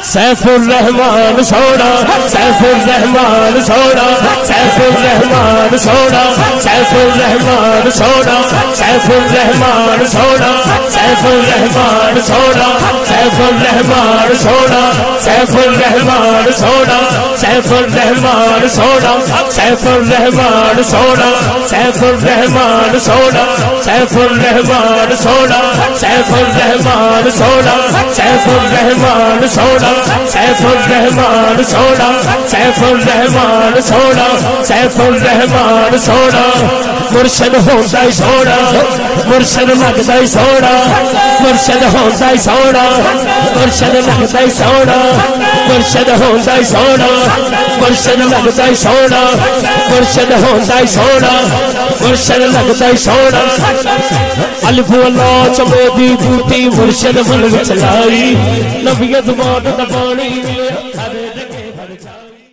safe الرحمان سونا safe الرحمان سونا safe الرحمان سونا سیف الرحمان سونا سیف الرحمان سونا سیف الرحمان سونا سیف الرحمان سونا سیف الرحمان سونا سیف الرحمان سونا سیف الرحمان سونا سیف الرحمان سونا سیف الرحمان سونا سیف الرحمان سونا سیف الرحمان سونا سیف الرحمان سونا سیف الرحمان سونا سیف الرحمان سونا مرشد ہوندا ہی سونا مرشد لگدا ہی سونا مرشد ہوندا ہی سونا مرشد لگدا ہی سونا مرشد ہوندا ہی سونا مرشد لگدا ہی سونا مرشد ہوندا ہی سونا مرشد لگدا ہی سونا الف اللہ چمے دی بوٹی مرشد من چلائی نبی زبان دا پانی ملے ہر جگہ ہر جائی